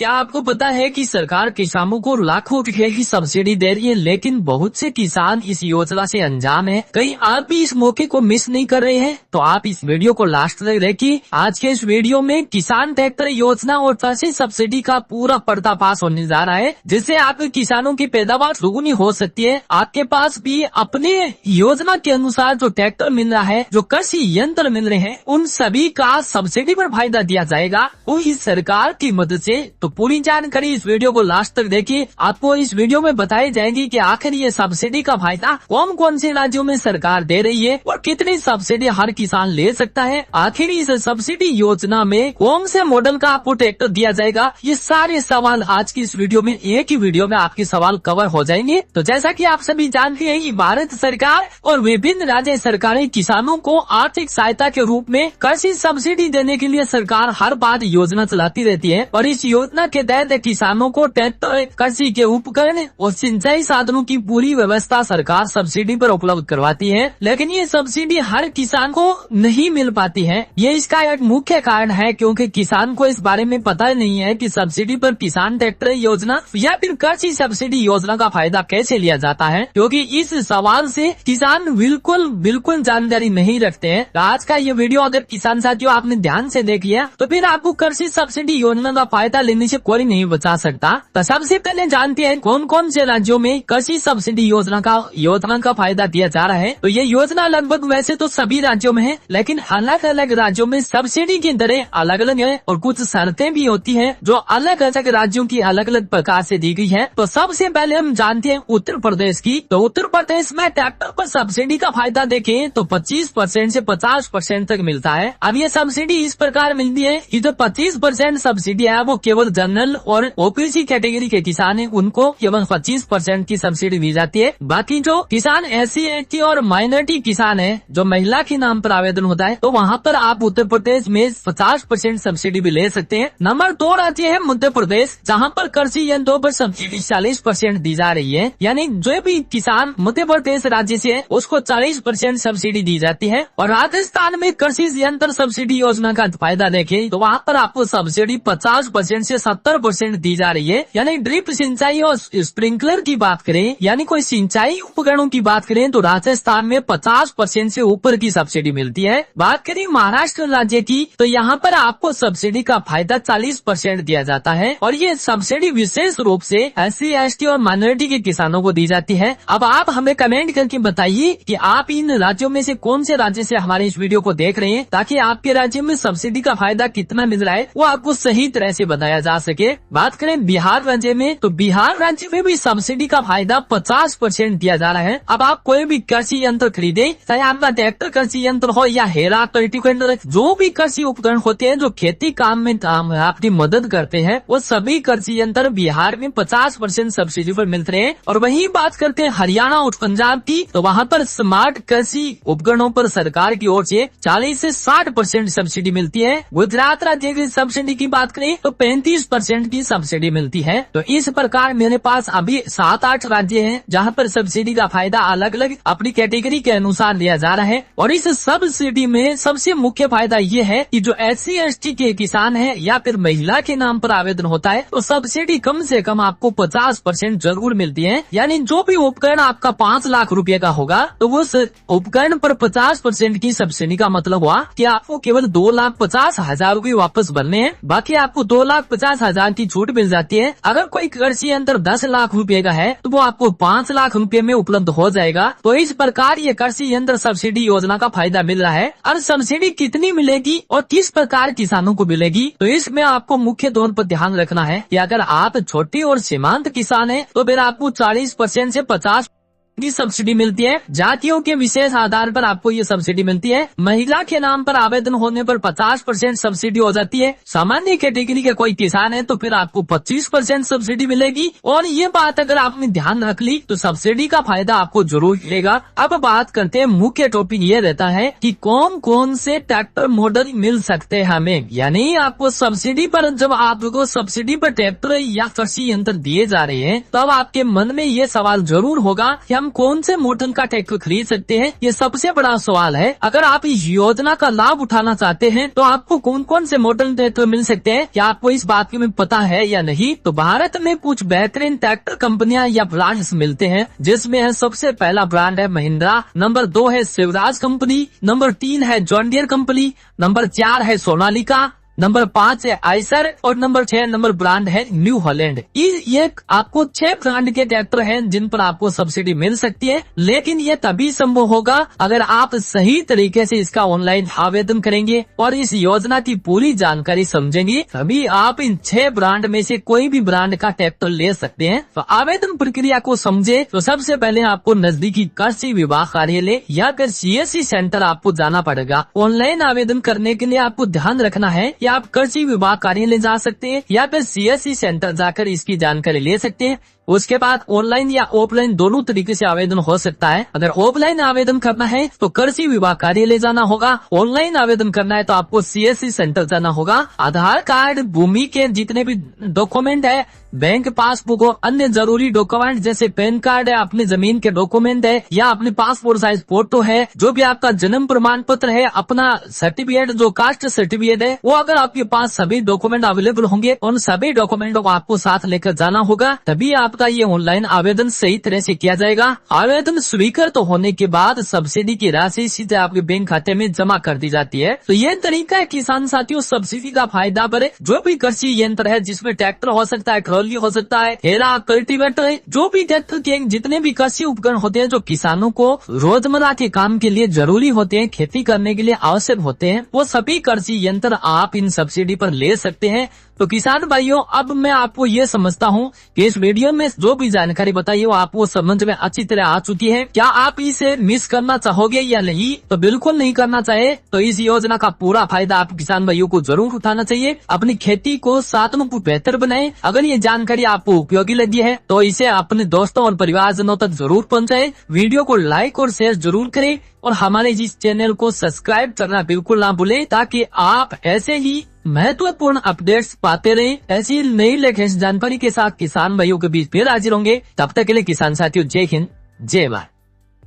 क्या आपको पता है कि सरकार किसानों को लाखों रुपए की सब्सिडी दे रही है, लेकिन बहुत से किसान इस योजना से अनजान है। कहीं आप भी इस मौके को मिस नहीं कर रहे हैं? तो आप इस वीडियो को लास्ट तक देखिए। आज के इस वीडियो में किसान ट्रैक्टर योजना और कृषि सब्सिडी का पूरा पर्दाफाश होने जा रहा है, जिससे आपके किसानों की पैदावार दुगुनी हो सकती है। आपके पास भी अपने योजना के अनुसार जो ट्रैक्टर मिल रहा है, जो कृषि यंत्र मिल रहे हैं, उन सभी का सब्सिडी पर फायदा दिया जाएगा वो इस सरकार की मदद से। तो पूरी जानकारी इस वीडियो को लास्ट तक देखिए। आपको इस वीडियो में बताई जाएगी कि आखिर ये सब्सिडी का फायदा कौन कौन से राज्यों में सरकार दे रही है और कितनी सब्सिडी हर किसान ले सकता है। आखिर इस सब्सिडी योजना में कौन से मॉडल का आपको ट्रैक्टर दिया जाएगा, ये सारे सवाल आज की इस वीडियो में एक ही वीडियो में आपके सवाल कवर हो जाएंगे। तो जैसा कि आप सभी जानते हैं कि भारत सरकार और विभिन्न राज्य सरकारें किसानों को आर्थिक सहायता के रूप में कृषि सब्सिडी देने के लिए सरकार हर बार योजना चलाती रहती है और इस योजना के तहत किसानों को ट्रैक्टर, कृषि के उपकरण और सिंचाई साधनों की पूरी व्यवस्था सरकार सब्सिडी पर उपलब्ध करवाती है। लेकिन ये सब्सिडी हर किसान को नहीं मिल पाती है। ये इसका एक मुख्य कारण है क्योंकि किसान को इस बारे में पता नहीं है कि सब्सिडी पर किसान ट्रैक्टर योजना या फिर कृषि सब्सिडी योजना का फायदा कैसे लिया जाता है, क्योंकि इस सवाल से किसान बिल्कुल जानकारी नहीं रखते हैं। आज का ये वीडियो अगर किसान साथियों आपने ध्यान से देख लिया तो फिर आपको कृषि सब्सिडी योजना का फायदा लेने से कोई नहीं बचा सकता। तो सबसे पहले जानते हैं कौन कौन से राज्यों में कृषि सब्सिडी योजना का फायदा दिया जा रहा है। तो ये योजना लगभग वैसे तो सभी राज्यों में है, लेकिन अलग अलग राज्यों में सब्सिडी की दरें अलग अलग है और कुछ शर्तें भी होती है जो अलग अलग राज्यों की अलग अलग प्रकार से दी गई है। तो सबसे पहले हम जानते हैं उत्तर प्रदेश की। तो उत्तर प्रदेश में ट्रैक्टर पर सब्सिडी का फायदा देखें तो 25% से 50% तक मिलता है। अब ये सब्सिडी इस प्रकार मिलती है कि जो 25% सब्सिडी है वो केवल जनरल और ओबीसी कैटेगरी के किसान है, उनको केवल 25% की सब्सिडी दी जाती है। बाकी जो किसान SC ST और माइनॉरिटी किसान है, जो महिला के नाम पर आवेदन होता है, तो वहाँ पर आप उत्तर प्रदेश में 50% सब्सिडी भी ले सकते हैं। नंबर 2 राज्य है मध्य प्रदेश, जहाँ पर कृषि यंत्रों पर सब्सिडी 40% दी जा रही है। यानी जो भी किसान मध्य प्रदेश राज्य से है उसको 40% सब्सिडी दी जाती है। और राजस्थान में कृषि यंत्र सब्सिडी योजना का फायदा देखें तो वहाँ पर आपको सब्सिडी 50% से 70% दी जा रही है। यानी ड्रिप सिंचाई और स्प्रिंकलर की बात करें, यानी कोई सिंचाई उपकरणों की बात करें, तो राजस्थान में 50% से ऊपर की सब्सिडी मिलती है। बात करें महाराष्ट्र राज्य की तो यहाँ पर आपको सब्सिडी का फायदा 40% दिया जाता है और ये सब्सिडी विशेष रूप से SC ST और माइनॉरिटी के किसानों को दी जाती है। अब आप हमें कमेंट करके बताइए कि आप इन राज्यों में से कौन से राज्य से हमारे इस वीडियो को देख रहे हैं, ताकि आपके राज्य में सब्सिडी का फायदा कितना मिल रहा है वो आपको सही तरह से बताया जा सके। बात करें बिहार राज्य में तो बिहार राज्य में भी सब्सिडी का फायदा 50% दिया जा रहा है। अब आप कोई भी कृषि यंत्र खरीदे, चाहे आपका ट्रैक्टर कृषि यंत्र हो या हेरा कल्टीवेटर, जो भी कृषि उपकरण होते हैं जो खेती काम में आपकी मदद करते हैं, वो सभी कृषि यंत्र बिहार में 50% सब्सिडी पर मिलते हैं। और वही बात करते हैं हरियाणा और पंजाब की, तो वहाँ पर स्मार्ट कृषि उपकरणों पर सरकार की ओर से 40 से 60% सब्सिडी मिलती है। गुजरात राज्य की सब्सिडी की बात करें तो 35% की सब्सिडी मिलती है। तो इस प्रकार मेरे पास अभी 7-8 राज्य हैं जहाँ पर सब्सिडी का फायदा अलग अलग अपनी कैटेगरी के अनुसार दिया जा रहा है। और इस सब्सिडी में सबसे मुख्य फायदा ये है कि जो SC ST के किसान है या फिर महिला के नाम पर आवेदन होता है तो सब्सिडी कम से कम आपको 50% जरूर मिलती है। यानी जो भी उपकरण आपका 5 लाख रुपए का होगा तो वो उपकरण पर 50% की सब्सिडी का मतलब हुआ कि आपको केवल 2,50,000 रूपए वापस भरने हैं, बाकी आपको 2,50,000 की छूट मिल जाती है। अगर कोई कृषि यंत्र 10 लाख रुपए का है तो वो आपको 5 लाख रुपए में उपलब्ध हो जाएगा। तो इस प्रकार ये कृषि यंत्र सब्सिडी योजना का फायदा मिल रहा है। और सब्सिडी कितनी मिलेगी और किस प्रकार किसानों को मिलेगी, तो इसमें आपको मुख्य तौर पर ध्यान रखना है कि अगर आप छोटे और सीमांत किसान हैं तो फिर आपको 40% से 50% की सब्सिडी मिलती है। जातियों के विशेष आधार पर आपको ये सब्सिडी मिलती है। महिला के नाम पर आवेदन होने पर 50% सब्सिडी हो जाती है। सामान्य कैटेगरी के कोई किसान है तो फिर आपको 25% सब्सिडी मिलेगी। और ये बात अगर आपने ध्यान रख ली तो सब्सिडी का फायदा आपको जरूर मिलेगा। अब बात करते हैं, मुख्य टॉपिक ये रहता है कि कौन कौन से ट्रैक्टर मॉडल मिल सकते हैं हमें। यानी आपको सब्सिडी पर, जब आपको सब्सिडी पर ट्रैक्टर या कृषि यंत्र दिए जा रहे हैं तब आपके मन में ये सवाल जरूर होगा कि हम कौन से मॉडल का ट्रैक्टर खरीद सकते हैं, ये सबसे बड़ा सवाल है। अगर आप इस योजना का लाभ उठाना चाहते हैं तो आपको कौन कौन से मॉडल ट्रैक्टर मिल सकते हैं, क्या आपको इस बात के में पता है या नहीं? तो भारत में कुछ बेहतरीन ट्रैक्टर कंपनियां या ब्रांड्स मिलते हैं, जिसमें है सबसे पहला ब्रांड है महिंद्रा, नंबर 2 है शिवराज कंपनी, नंबर 3 है जॉन डियर कंपनी, नंबर 4 है सोनालिका, नंबर 5 है आइसर और नंबर 6 नंबर ब्रांड है न्यू हॉलैंड। ये आपको 6 ब्रांड के ट्रैक्टर हैं जिन पर आपको सब्सिडी मिल सकती है, लेकिन ये तभी संभव होगा अगर आप सही तरीके से इसका ऑनलाइन आवेदन करेंगे और इस योजना की पूरी जानकारी समझेंगे, तभी आप इन 6 ब्रांड में से कोई भी ब्रांड का ट्रैक्टर ले सकते हैं। तो आवेदन प्रक्रिया को समझे तो सबसे पहले आपको नजदीकी कृषि विभाग कार्यालय या फिर CSC सेंटर आपको जाना पड़ेगा। ऑनलाइन आवेदन करने के लिए आपको ध्यान रखना है या आप कृषि विभाग कार्यालय जा सकते हैं या फिर CSC सेंटर जाकर इसकी जानकारी ले सकते हैं। उसके बाद ऑनलाइन या ऑफलाइन दोनों तरीके से आवेदन हो सकता है। अगर ऑफलाइन आवेदन करना है तो कृषि विभाग कार्यालय जाना होगा, ऑनलाइन आवेदन करना है तो आपको CSC सेंटर जाना होगा। आधार कार्ड, भूमि के जितने भी डॉक्यूमेंट है, बैंक पासबुक और अन्य जरूरी डॉक्यूमेंट जैसे पैन कार्ड है, अपनी जमीन के डॉक्यूमेंट है या अपने पासपोर्ट साइज फोटो है, जो भी आपका जन्म प्रमाण पत्र है, अपना सर्टिफिकेट जो कास्ट सर्टिफिकेट है, वो अगर आपके पास सभी डॉक्यूमेंट अवेलेबल होंगे, उन सभी डॉक्यूमेंटों को आपको साथ लेकर जाना होगा, तभी आपका ये ऑनलाइन आवेदन सही तरह से किया जाएगा। आवेदन स्वीकृत तो होने के बाद सब्सिडी की राशि सीधे आपके बैंक खाते में जमा कर दी जाती है। तो ये तरीका है किसान साथियों सब्सिडी का फायदा करे। जो भी कृषि यंत्र है जिसमें ट्रैक्टर हो सकता है, ट्रॉली हो सकता है, हेरा, कल्टीवेटर है, जो भी ट्रैक्टर के जितने भी कृषि उपकरण होते हैं जो किसानों को रोजमर्रा के काम के लिए जरूरी होते हैं, खेती करने के लिए आवश्यक होते हैं, वो सभी कृषि यंत्र आप इन सब्सिडी पर ले सकते हैं। तो किसान भाइयों, अब मैं आपको ये समझता हूँ कि इस वीडियो में जो भी जानकारी बताई वो आपको समझ में अच्छी तरह आ चुकी है। क्या आप इसे मिस करना चाहोगे या नहीं? तो बिल्कुल नहीं करना चाहे तो इस योजना का पूरा फायदा आप किसान भाइयों को जरूर उठाना चाहिए। अपनी खेती को साधनों को बेहतर बनाए। अगर ये जानकारी आपको उपयोगी लगी है तो इसे अपने दोस्तों और परिवारजनों तक जरूर पहुँचाए। वीडियो को लाइक और शेयर जरूर करें और हमारे इस चैनल को सब्सक्राइब करना बिल्कुल ना भूलें, ताकि आप ऐसे ही महत्वपूर्ण अपडेट्स पाते रहे। ऐसी नई लेटेस्ट जानकारी के साथ किसान भाइयों के बीच फिर हाजिर होंगे। तब तक के लिए किसान साथियों, जय हिंद, जय भारत।